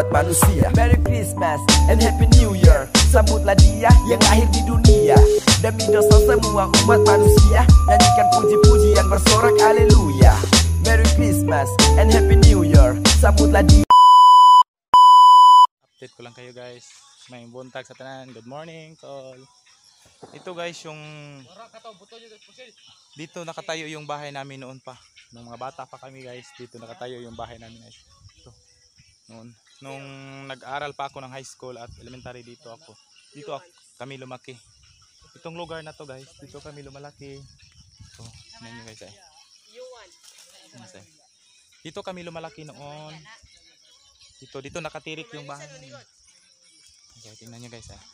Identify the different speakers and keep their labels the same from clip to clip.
Speaker 1: umat manusia. Merry Christmas and Happy New Year. Sambutlah dia yang lahir di dunia. Demi dosa semua umat manusia, nyanyikan puji-puji yang bersorak haleluya. Merry Christmas and Happy New Year. Sambutlah dia.
Speaker 2: Update ko lang kayo guys. May buntag sa tanan. Good morning tol. Ito guys yung dito nakatayo yung bahay namin noon pa. Nung mga bata pa kami guys, dito nakatayo yung bahay namin guys. Ito. Noon nung nag-aral pa ako ng high school at elementary dito kami lumaki. Itong lugar na to guys, dito kami lumalaki. Ito, tingnan nyo guys ay. Dito kami lumalaki noon. Dito nakatirik yung bahay namin. Okay, tingnan nyo guys ay.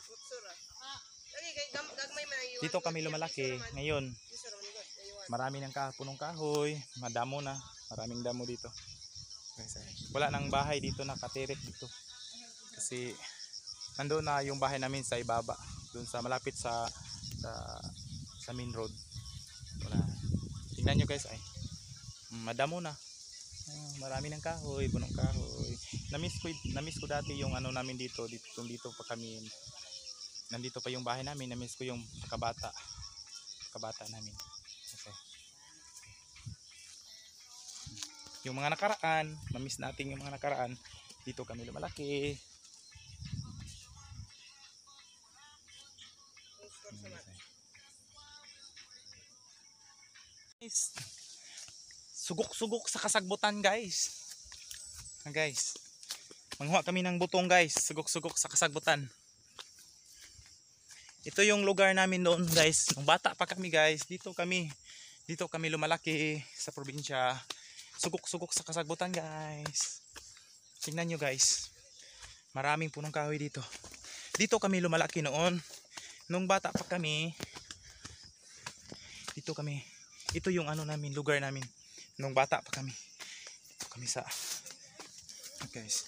Speaker 2: Dito kami lumalaki. Ngayon marami ng punong kahoy, madamo na, maraming damo dito. Wala nang bahay dito nakatirik dito. Kasi nandoon na yung bahay namin sa ibaba, doon sa malapit sa main road. Wala. Tingnan nyo guys ay. Madamo na. Marami ng kahoy, punong kahoy. Namiss ko dati yung ano namin dito pa kami. Nandito pa yung bahay namin, namiss ko yung kabata namin. Okay. Yung mga nakaraan, mamiss natin yung mga nakaraan. Dito kami lumalaki. Sugok-sugok sa kasagbutan guys. Guys, manghuha kami ng butong guys. Sugok-sugok sa kasagbutan. Ito yung lugar namin noon guys. Nung bata pa kami guys, dito kami lumalaki sa probinsya. Sugok-sugok sa kasagbutan guys. Tingnan nyo guys. Maraming punong kahoy dito. Dito kami lumalaki noon. Nung bata pa kami, dito kami. Ito yung ano namin, lugar namin. Nung bata pa kami. Dito kami sa guys.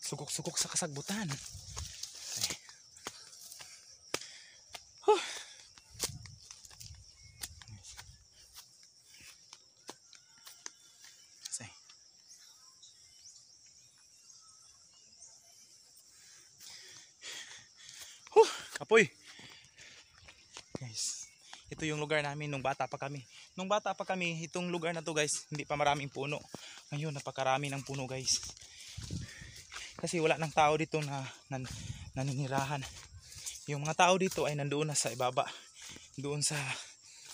Speaker 2: Sugok-sugok sa kasagbutan. Kapoy. Guys, ito yung lugar namin nung bata pa kami. Nung bata pa kami, itong lugar na to guys, hindi pa maraming puno. Ngayon, napakarami ng puno guys. Kasi wala nang tao dito na naninirahan. Yung mga tao dito ay nandoon na sa ibaba. Doon sa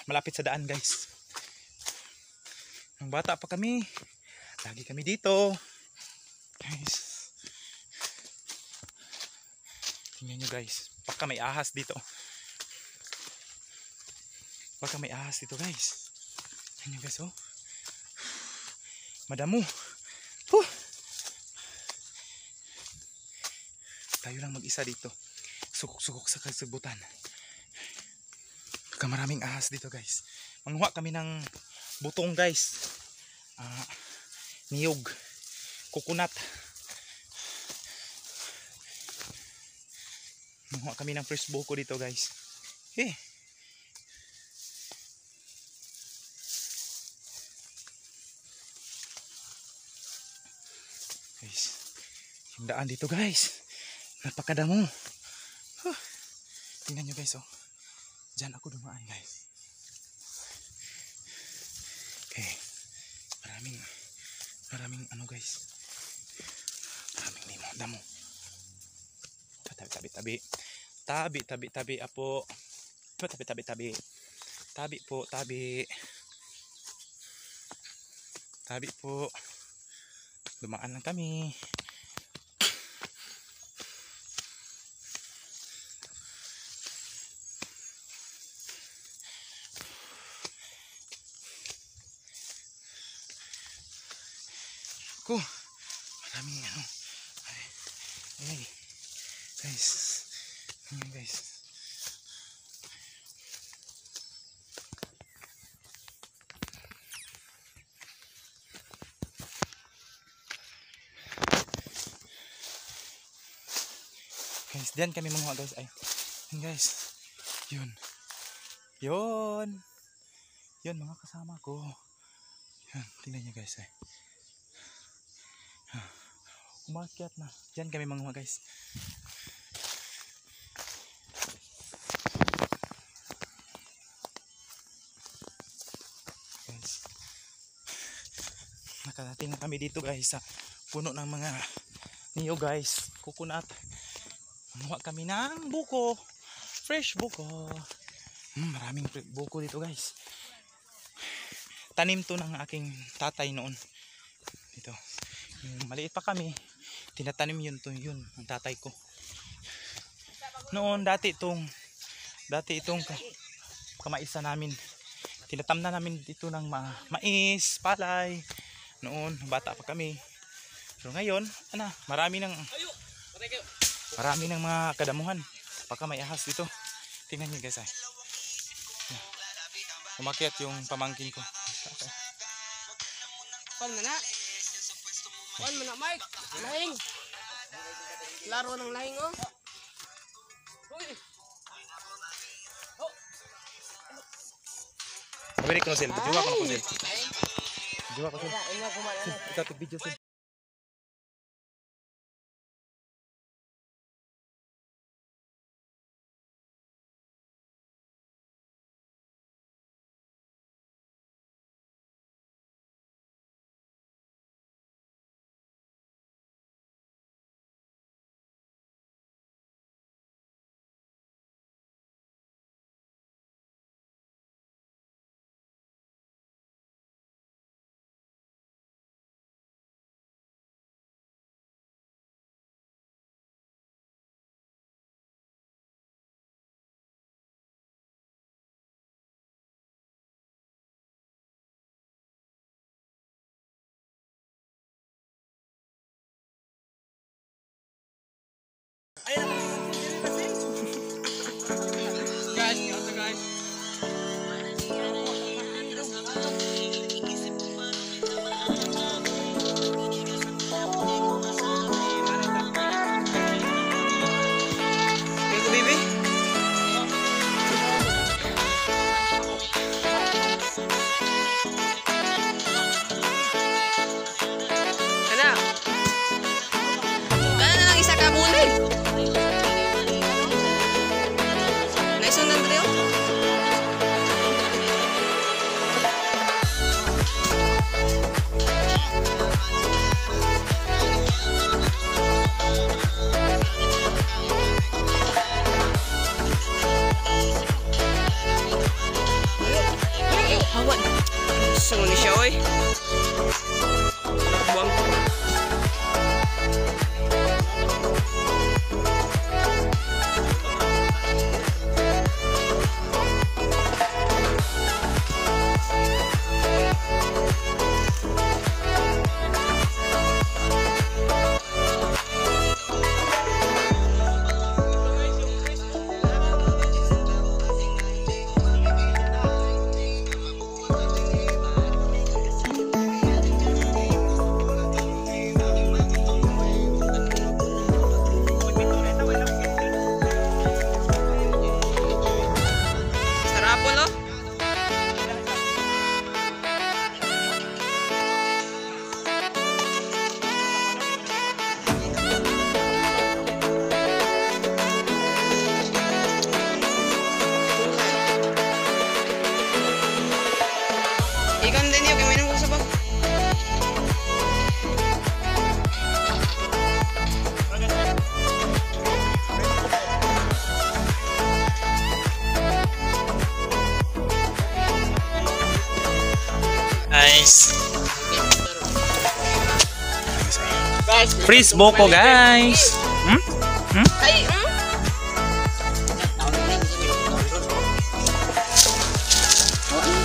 Speaker 2: malapit sa daan guys. Nung bata pa kami, lagi kami dito. Guys. Tingnan nyo guys. Baka may ahas dito. Baka may ahas dito guys. Tingnan nyo guys oh. Madamo. Tayo lang mag-isa dito. Sugok-sugok sa kasagbutan. Baka maraming ahas dito guys. Manghuha kami ng butong guys. Niyog. Coconut. Manghuha kami ng fresh buko dito guys. Guys, yung daan dito guys, napakadamo. Tingnan nyo guys oh. Diyan ako dumaan guys. Okay. Maraming ano guys. Maraming limo, damo. Tabi apo. Tabi po. Dumaan lang kami. Maraming ano. Ay. Guys. Guys. Guys, diyan kami mga guys. Ay. Guys. Yun mga kasama ko. Yan, tingnan nyo guys ay. Umakyat na. Diyan kami mga guys. Nakarating na kami dito guys sa puno ng mga niyo guys. Coconut. Kumuha kami ng buko. Fresh buko. Maraming buko dito guys. Tanim to ng aking tatay noon. Dito. Maliit pa kami. Tinatanim yun ang tatay ko. Noon dati itong kamaisa namin. Tinatamna namin dito ng mais, palay. Noon bata pa kami. Pero ngayon, marami ng mga kadamuhan. Baka may ahas dito. Tingnan niyo guys ay. Umakyat yung pamangkin ko.
Speaker 3: Pan na. Pan mo na Mike. Lahing. Laro ng lahing oh.
Speaker 2: Pabili ko na sila. Juwa ko na ko sila. Juwa ko sila. Ikaw video sila. Guys, freeze buko guys.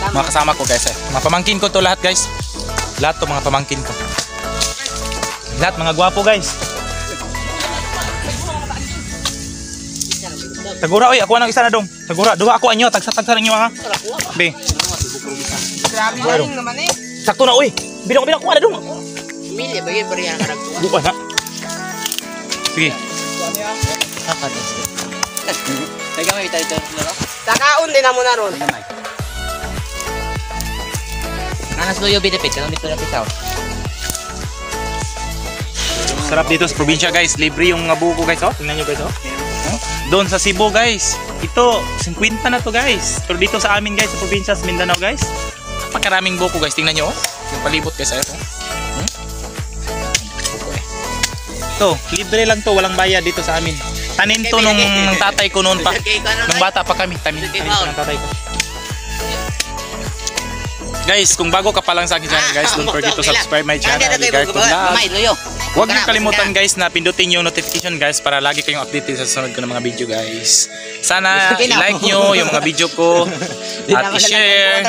Speaker 2: Mga kasama ko guys mga pamangkin ko to lahat guys. Lahat to mga pamangkin ko. Lahat mga gwapo guys. Tagura oy, ako nang isa na dong. Tagura, duha ako anyo, tagsa-tagsa ninyo ha. Be.
Speaker 3: Grabe lahing naman eh.
Speaker 2: Sakto na oy. Bilong ko ada dong.
Speaker 3: Mili bagi yang karag.
Speaker 2: Bukan na. Sige.
Speaker 3: Taga may tayo dito. Takaon din mo na ron.
Speaker 4: Nanas loyo bidepit, kanang dito na pitaw.
Speaker 2: Sarap dito sa probinsya guys. Libre yung mga buko guys. Oh, tingnan nyo guys. Oh. Doon sa Cebu guys. Ito, 50 na to guys. Pero dito sa amin guys, sa probinsya sa Mindanao guys. Pagkaraming buko guys. Tingnan nyo. Oh. Yung palibot guys. Ayun. Buko eh. Ito, libre lang to. Walang bayad dito sa amin. Tanim to nung tatay ko noon pa. Nung bata pa kami. Tanim to ng tatay ko. Guys, kung bago ka pa lang sa akin channel guys, don't forget to subscribe my channel, Ricardo Vlog. Huwag niyo kalimutan guys na pindutin yung notification guys para lagi kayong updated sa sunod ko ng mga video guys. Sana i-like nyo yung mga video ko at i-share.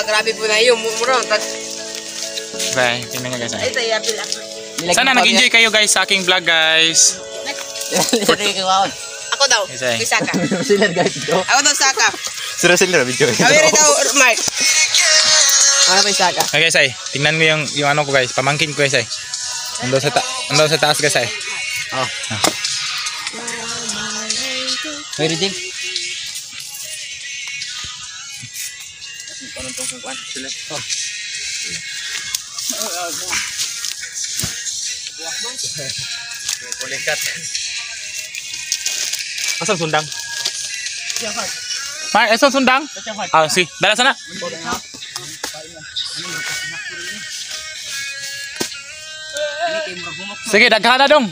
Speaker 3: Grabe po na yung murong.
Speaker 2: Okay, tingnan nyo guys. Sana nag-enjoy kayo guys sa aking vlog guys.
Speaker 3: Ako daw, Saka. Ako daw, Saka.
Speaker 4: Sila video.
Speaker 3: Kawiri daw, Mark. Ano pa yung Saka?
Speaker 2: Okay guys ay, tingnan mo yung ano ko guys, pamangkin ko guys ay. Ando sa taas guys ay.
Speaker 4: Oh. Pwede din.
Speaker 2: Pulikat. Asan sundang? Mark, asan sundang? Ah, si, dala sana. Sige, daghan na dong.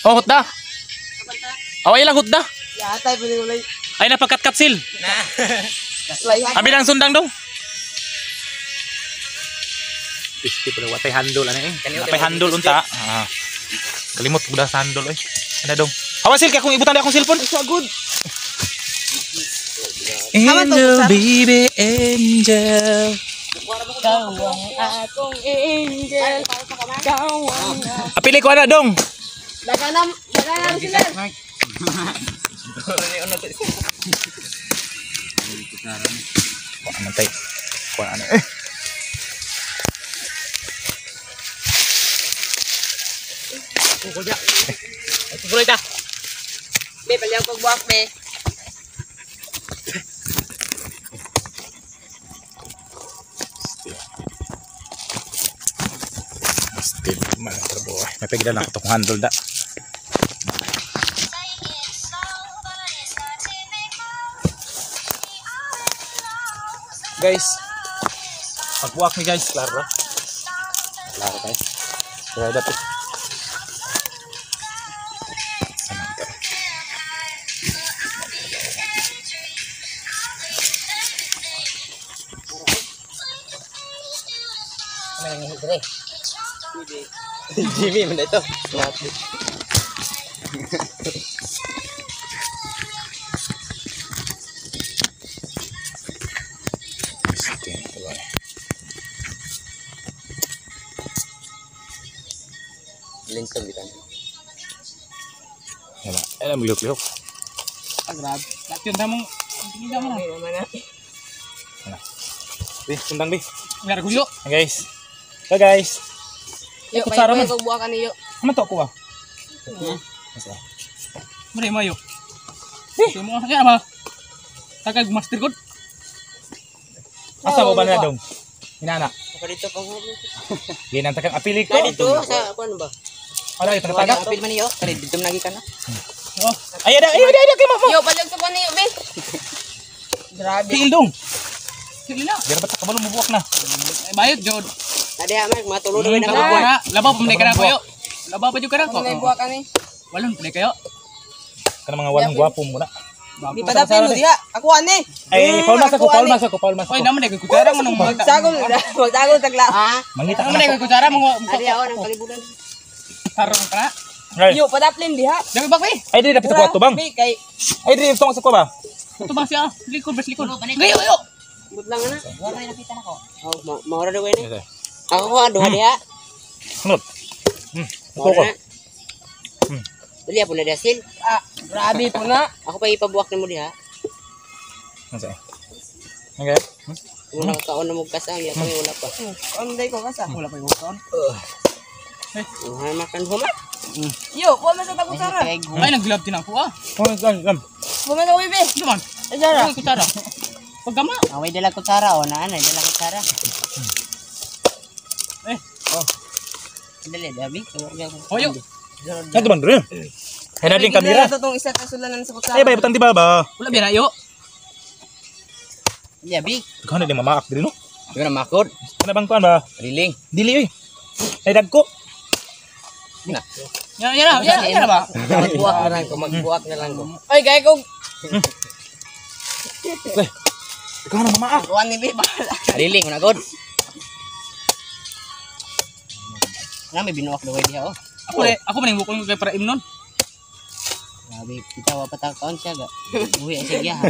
Speaker 2: Oh, hutda. Away lang hutda.
Speaker 3: Yatay, pinigulay.
Speaker 2: Ay napagkat-katsil. Abi lang sundang dong. Pisti pala watay handle ano eh. Watay handle unta. Ah. Kalimot ko sa handle eh. Ano dong? Hawasil kay akong ibutan akong cellphone. So good. Angel, baby, angel.
Speaker 3: Ikaw ang akong angel. Ikaw ang
Speaker 2: Apili ko ana dong.
Speaker 3: Daganam sila.
Speaker 2: Mantay. Kuha ano eh.
Speaker 3: Tuloy ta. Be, paliyaw kong buwak, be.
Speaker 2: Still man trabaho. May pagdala na ko tong handle da. Guys, pagbuwak ni guys, klaro. Klaro guys. Kaya dapat.
Speaker 4: Jimmy, mana itu? Lintang di tangan.
Speaker 2: Yan na. Alam mo lihok-lihok.
Speaker 3: Grabe. Lakin na mong hindi naman na.
Speaker 2: Di, sundang di.
Speaker 3: Ngar gulo.
Speaker 2: Guys. So guys.
Speaker 3: Yo,
Speaker 2: Kutsara man.
Speaker 3: may buwak ani yo.
Speaker 2: Ano to ko ba?
Speaker 3: Mari mayo. Mo kaya ba? Takag master god.
Speaker 2: Asa mo ba na dong? Inana.
Speaker 3: Apa dito pa mo?
Speaker 2: Ginan takang apili ko.
Speaker 3: Dito sa kuan ba?
Speaker 2: Ala ito taga.
Speaker 4: Apil man yo, kare dito lagi kana.
Speaker 2: Oh. Ay ada kay mo.
Speaker 3: Yo, palag sa kuan niyo, be. Grabe.
Speaker 2: Tingil dong.
Speaker 3: Sige na.
Speaker 2: Dira ba't kabalo mo buwak na?
Speaker 3: Bayad jod.
Speaker 4: Tadi amak matulog na
Speaker 3: Labaw na. Labaw pa man kana ko yo. Labaw pa jud kana ko.
Speaker 4: May buwak ani.
Speaker 3: Walon pa kayo.
Speaker 2: Kana mga walong gwapo mo na.
Speaker 4: Di padapin mo diha. Ako ani.
Speaker 2: Ay, Paul mas ako.
Speaker 3: Oy, naman dai kutsara mo nang
Speaker 4: Magtago tagla. Ha?
Speaker 2: Mangita ka
Speaker 3: naman dai
Speaker 2: na.
Speaker 3: kutsara mo.
Speaker 4: Adi ako nang kalibutan.
Speaker 3: Tarong ka na.
Speaker 2: Ay,
Speaker 4: Yo, padaplin diha.
Speaker 3: Dami ba kay?
Speaker 2: ay di dapat ko ato bang.
Speaker 4: Bi kay
Speaker 2: Ay di tong sa ko ba?
Speaker 3: Ito ba siya? Likod, bes likod. Gayo, yo.
Speaker 4: budlang na.
Speaker 3: Wala nakita nako.
Speaker 4: Oh, maura daw ini. Ako ko duha diha.
Speaker 2: Sunod. Ito ko.
Speaker 4: Maura. Dili po na dasil.
Speaker 3: Grabe po na.
Speaker 4: Ako pa ipabuwak nimo diha.
Speaker 2: Ano okay.
Speaker 4: Wala ka kaon na mo kasang ya kami wala pa.
Speaker 3: Anday ko kasa. Wala pa yung kaon.
Speaker 4: Makan huma.
Speaker 3: Yo, kuha man sa takutsara. Ay, nag-glove din ako ah.
Speaker 2: Oh, gam.
Speaker 3: Kuha man sa wibi. Ito man.
Speaker 4: Kutsara.
Speaker 3: Kutsara. Pagkama.
Speaker 4: Away dala kutsara o naan ay dala kutsara. Dali, Dabi.
Speaker 2: Oyo. Ano bang dre? Kaya natin kamera.
Speaker 3: Ito itong isa kasulanan sa kutsara.
Speaker 2: Ay, ba, butang di ba ba?
Speaker 3: Wala bira yo.
Speaker 4: Dabi.
Speaker 2: Ikaw na din mamaak din, no?
Speaker 4: Di na makod.
Speaker 2: Ano bang kuhan ba?
Speaker 4: Riling.
Speaker 2: Dili, oy. Ay, dagko.
Speaker 3: Yan na ba?
Speaker 4: Magbuwak na lang ko. Magbuwak na lang ko.
Speaker 3: Ay, gaya ko.
Speaker 2: Ikaw na mamaak.
Speaker 3: Kuhan ni Bi.
Speaker 4: Riling, unagod. Nga may binuwak na way diha, oh.
Speaker 3: Ako man yung bukong kay para imnon.
Speaker 4: Grabe, kita wa patakaon siya ga. Uwi ay siya ha.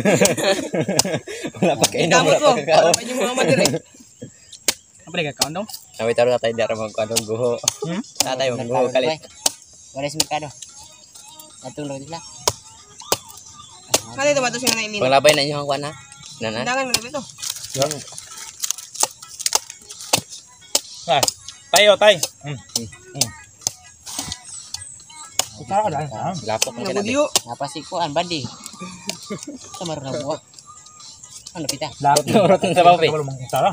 Speaker 2: Wala pa kayo na.
Speaker 3: Kamot ko. Para pa yung mga madire. Apa ka kaon daw?
Speaker 4: Sabi taro tatay dara magkanong guho. Tatay mo guho kalit. Wares mikado. Atong lo dila.
Speaker 3: Kali ito matos yung nailin.
Speaker 4: Panglabay na niyo ang kuan ha. Nana.
Speaker 3: Dangan mo na ito.
Speaker 2: Ay, tayo, tay. Kutsara ka dahil.
Speaker 4: Lapok mo kinabi.
Speaker 3: Nabudiyo.
Speaker 4: Napasik ko an bandi. Sa maro na buwak. Ano pita?
Speaker 2: Lapot.
Speaker 4: Rotong sa babe.
Speaker 2: Wala mong kutsara.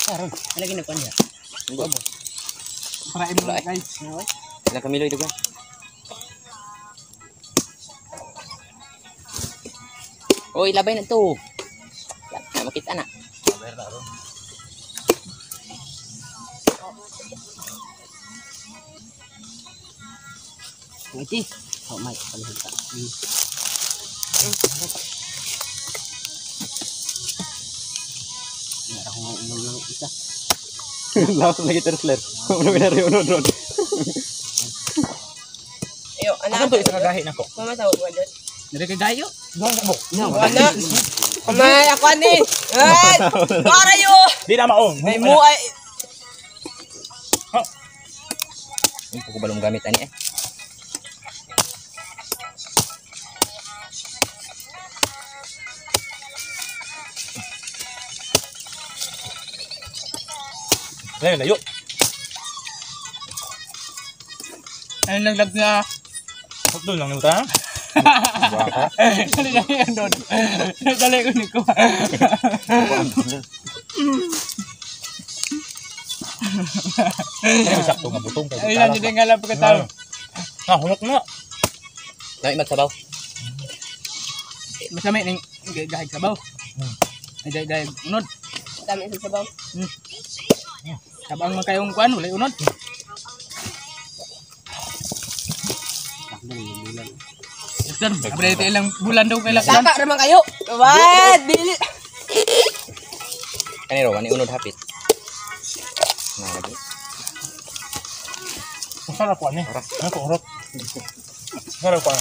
Speaker 4: Karon, lagi na kuan dia. Bobo.
Speaker 3: Para imnon guys.
Speaker 4: Sila kamilo itu kan. Oy, labay na to. Na makita na. Iti. Oh my, palihan ka. Nara ko unom lang isa. Laos lagi tersler. Uno binari uno drone.
Speaker 3: Ayo,
Speaker 2: Ano
Speaker 3: anak.
Speaker 2: to isa kagahi na ko?
Speaker 3: Mama tawag mo dyan.
Speaker 2: Dari kagayo. Ano?
Speaker 3: Wala. Amay, ako ani. Ay! Para yo!
Speaker 2: Di na maong.
Speaker 3: May mo ay...
Speaker 4: Hindi ko balong gamit ani eh.
Speaker 2: Dahil layo.
Speaker 3: Ano naglag na?
Speaker 2: Huwag doon lang nito ha.
Speaker 3: Ano na yan doon? Dali ko ni ko.
Speaker 2: Ay, sakto nga butong.
Speaker 3: Ay, lang yun nga lang pagkatalo.
Speaker 2: Hunok na.
Speaker 4: Nami magsabaw.
Speaker 3: Masama yung gahig sabaw. Ay, gahig unod. Dami sa sabaw. Sabang magkayong kuan, wala unod. Yan, abra ito ilang bulan daw kailan. Saka naman kayo. What? Dili.
Speaker 4: Kaniro, wani unod hapit. Nah, lagi.
Speaker 2: Masarap ko ani. Ano ko urot? Masarap ko.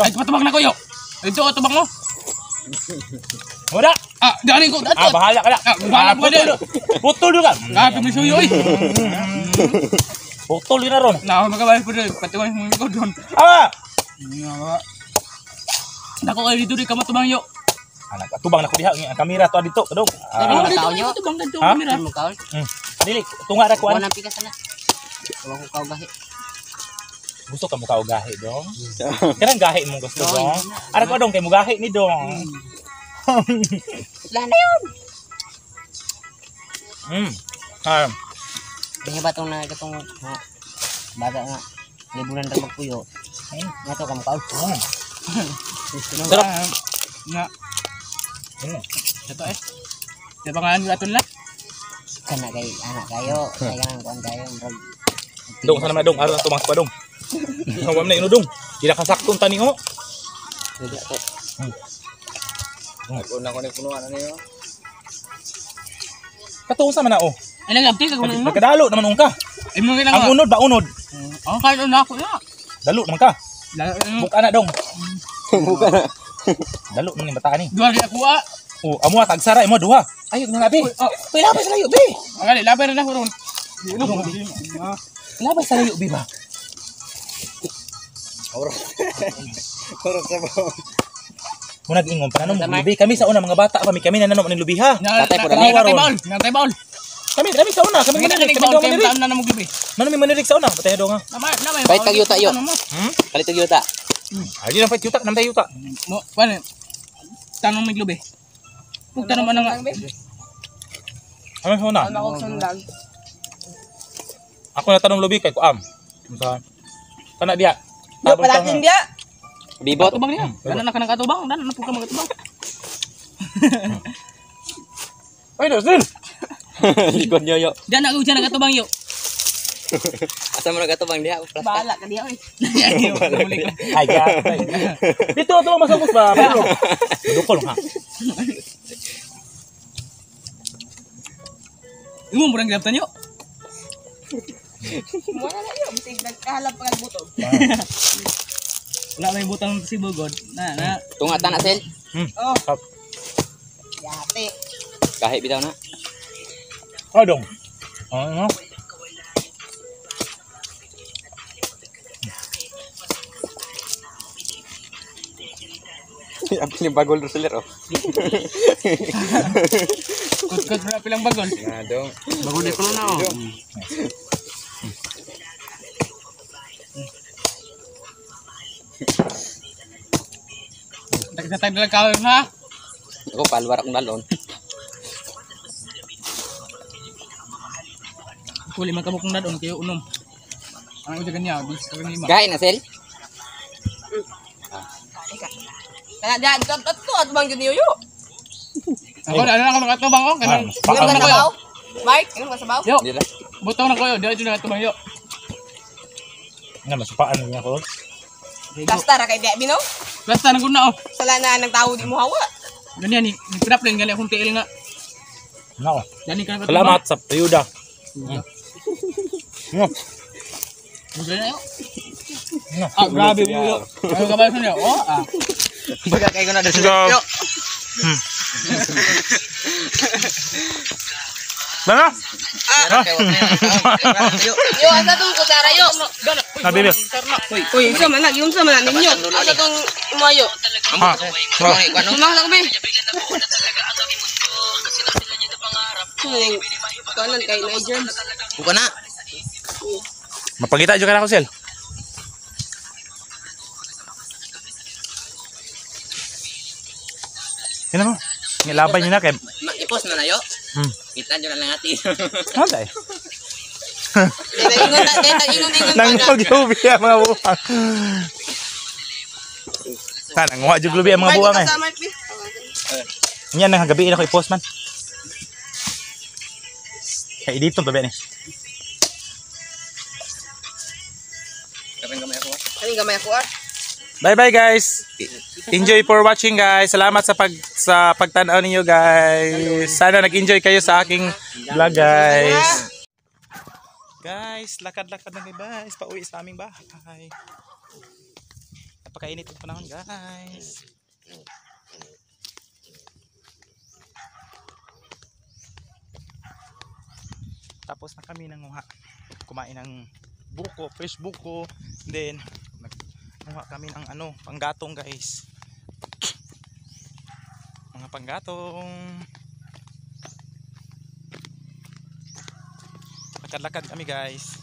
Speaker 3: Ay, patubag na ko yo. Ito, tubag mo.
Speaker 2: Wala.
Speaker 3: Ah, dali ko.
Speaker 2: Ah, bahala ka na.
Speaker 3: Bahala ko din.
Speaker 2: Putol yun ka.
Speaker 3: Ah, pimisuyo eh.
Speaker 2: Putol yun na ron.
Speaker 3: Nah, magkabay po din. Patiwan mo ko doon.
Speaker 2: Ah!
Speaker 3: Nako kayo dito di ka matubang yo.
Speaker 2: Anak, tubang na ko diha. Ang kamera to dito. Kadong.
Speaker 4: Ano
Speaker 3: dito
Speaker 4: kaon nyo?
Speaker 3: matubang dito
Speaker 2: Ha?
Speaker 3: kamera.
Speaker 4: Mo kaon?
Speaker 2: Dili, tunga ra ko
Speaker 4: Kuan
Speaker 2: an.
Speaker 4: ang pikas na. Wala ko kaon gahi.
Speaker 2: Gusto ka mo ka gahi dong. Kanang gahi mo gusto dong. Ara ko dong kay mo gahi ni dong.
Speaker 4: Lah na yun.
Speaker 2: Ah,
Speaker 4: Kanya ba itong nagatong baga nga libunan rin magpuyo. Nga to ka mo kaon.
Speaker 2: sarap.
Speaker 3: Nga. Ito eh. Di ba nga aton lang?
Speaker 4: Kana kay anak kayo. Kaya nga kuan kayo.
Speaker 2: Dong sana dong, ara tumang pa dong. Ngawam na ino dong. Dila ka saktong tani ho.
Speaker 4: Ako na ko ni punuan ano yo.
Speaker 2: Katuon sa man na oh.
Speaker 3: Ay nagabti ka kung ano.
Speaker 2: Nagkadalo naman ung ka.
Speaker 3: Ay mo ginang.
Speaker 2: Ang unod ba unod?
Speaker 3: Oh, kahit na ako na.
Speaker 2: Dalo naman ka. Buka na dong.
Speaker 4: Buka na.
Speaker 2: Dalo man ni bata ni.
Speaker 3: Duha gyud ako ah.
Speaker 2: Oh, amo tagsara imo duha. Ayog na labi. Uy, labay sa layo bi.
Speaker 3: Ang labay na ako ron.
Speaker 2: Labay sa layo bi ba?
Speaker 4: Korok sa bawo.
Speaker 2: Muna giingon pa nanon lubi kami sa una mga bata pa kami na nanon ning lubi ha.
Speaker 3: Tatay
Speaker 2: po dami.
Speaker 3: Natay baul.
Speaker 2: Kami sa una, kami manirig, kami
Speaker 3: baul
Speaker 2: daw
Speaker 3: kay
Speaker 2: manirig.
Speaker 3: na mo gibi.
Speaker 2: Nano mi manirig sa una, patay dong ha.
Speaker 3: Namay.
Speaker 4: Kahit tag yuta yo. Kalit tag yuta.
Speaker 2: Ay, di na fight yuta, namday yuta.
Speaker 3: Mo, kuan. Tanong mig lubi. Punta naman nga.
Speaker 2: Ano yung una?
Speaker 3: Ano akong sundan?
Speaker 2: Ako na tanong lubi kay Kuam. Sa kana dia.
Speaker 3: Yo, palakin dia.
Speaker 4: Bibot.
Speaker 3: Katubang niya. Dana na ka ng katubang. Dana na po ka magatubang.
Speaker 2: Ay, Dustin.
Speaker 4: Likod nyo yo.
Speaker 3: Diyan na ujan ng katubang yo.
Speaker 4: Asa mo nagatubang diha?
Speaker 3: Bahala ka dia oy.
Speaker 2: Ay, ga. Dito to masabos pa. Pero dukol ha.
Speaker 3: Imo murang gaptan yo. Mo na yo, bisig nagkahalap pa kag butog. Wala may butang si Bugod. Na.
Speaker 4: Tungatan na sel.
Speaker 3: Oh.
Speaker 2: Kap.
Speaker 3: Yate.
Speaker 4: Kahit bitaw na.
Speaker 2: Adong. Ano?
Speaker 4: Ang piling bagol ro seller oh.
Speaker 3: Kut-kut na pilang bagol.
Speaker 4: Nga dong.
Speaker 3: Bagol ni na oh. Nagtatag na lang ka ha.
Speaker 4: Ako palwar akong dalon.
Speaker 3: Kuli man kabuk na doon kayo unom. Ano uja kanya, bis ka lima.
Speaker 4: Gahin na sel.
Speaker 3: Kana diyan tot at bang jud niyo. Ako na ako nakatubang ko kanang. Inom ka na kabaw? Mike, inom ka sa baw? Yo.
Speaker 4: Dira.
Speaker 3: Butong na kayo, diyan nakatubang yo.
Speaker 2: Nga masupaan niya ko.
Speaker 3: Basta ra kay Debi no? Basta nang kuna oh. Sala na nang tawo di mo hawa. Ganyan ni, nagtrap lang gali akong tiil nga.
Speaker 2: Nako.
Speaker 3: Gani ka na
Speaker 2: Salamat sa ayuda.
Speaker 3: Mudra na yo. Ah, grabe mo yo. Ano ka ba sa niyo? Oh, ah.
Speaker 4: Baga kay ko na
Speaker 2: Let's go.
Speaker 4: yo.
Speaker 2: Mana?
Speaker 3: Yo, asa tong kutsara yo.
Speaker 2: Nabibi.
Speaker 3: Uy, isa man lagi unsa man ninyo. Asa tong umayo.
Speaker 2: Ha.
Speaker 3: Sumang lang be. Kanan kay Niger.
Speaker 4: Buka na.
Speaker 2: Mapakita juga na ako sel. Ano mo? Nilabay niyo na kay.
Speaker 4: Ipos na na yo. Kita nyo na lang ati.
Speaker 2: Ano
Speaker 3: Ingon
Speaker 2: Nangog yung lubi ang mga buwang. Nangwa yung lubi ang mga buwang eh. Yan nang gabiin ako i-post man. Kaya dito babi ni.
Speaker 3: Kaming gamay ako ah.
Speaker 2: Bye bye guys. Enjoy for watching guys. Salamat sa pagtanaw ninyo guys. Sana nag-enjoy kayo sa aking vlog guys. Guys, lakad-lakad na guys. Pauwi sa aming bahay. Napakainit yung panahon guys. Tapos na kami kumain ng buko, fresh buko. Then nanguha kami ng panggatong guys. Mga panggatong. Lakad-lakad kami guys.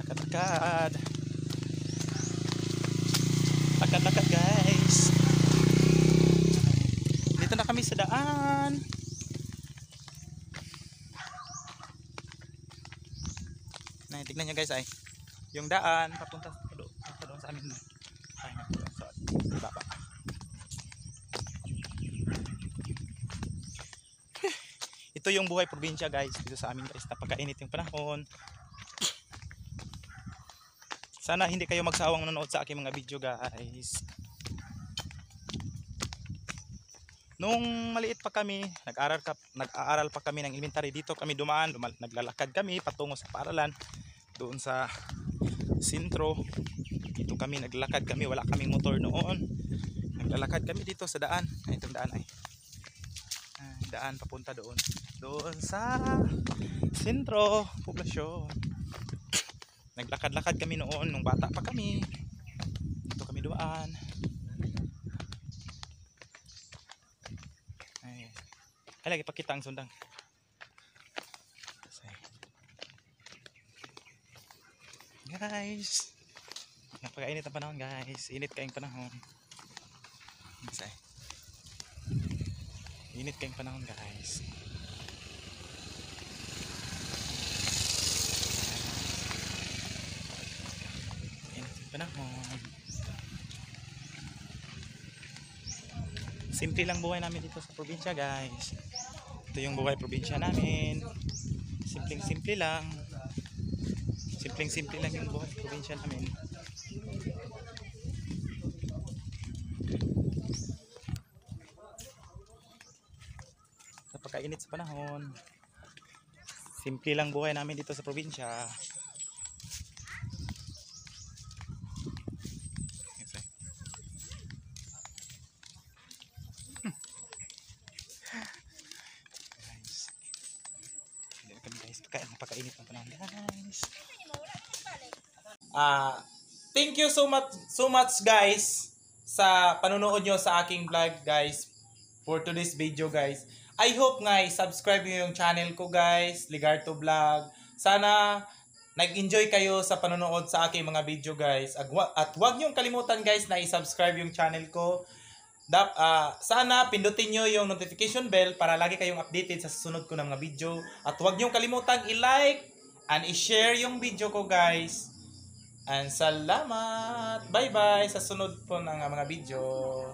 Speaker 2: Lakad-lakad. Lakad-lakad guys. Dito na kami sa daan. Nah, tignan nyo guys ay. Yung daan papunta doon sa amin. Ay, sa baba. Ito yung buhay probinsya guys dito sa amin guys. Napakainit yung panahon. Sana hindi kayo magsawang nanonood sa aking mga video guys. Nung maliit pa kami, nag-aaral pa kami ng elementary dito kami dumaan, naglalakad kami patungo sa paaralan doon sa sentro. Dito kami naglalakad kami, wala kaming motor noon. Naglalakad kami dito sa daan. Ay, itong daan ay. Daan papunta doon sa sentro, poblasyon. Naglakad-lakad kami noon nung bata pa kami. Dito kami dumaan. Ay lagi pakita ang sundang. Guys, Napakainit ang panahon guys. Init kayong panahon. Init kayong panahon guys. Init kayong panahon. Simple lang buhay namin dito sa probinsya guys. Ito yung buhay probinsya namin. Simpleng-simple lang. Simpleng-simple lang yung buhay probinsya namin. Napakainit sa panahon. Simple lang buhay namin dito sa probinsya. Guys, napakainit ng panahon guys. Thank you so much guys sa panonood nyo sa aking vlog guys for today's video guys. I hope nga subscribe nyo yung channel ko guys, Ligarto Vlog. Sana nag-enjoy kayo sa panonood sa aking mga video guys. At huwag nyo kalimutan guys na i-subscribe yung channel ko. Sana pindutin nyo yung notification bell para lagi kayong updated sa susunod ko ng mga video. At huwag nyo kalimutan i-like and i-share yung video ko guys. And salamat! Bye bye sa sunod po ng mga video.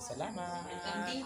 Speaker 2: Salamat!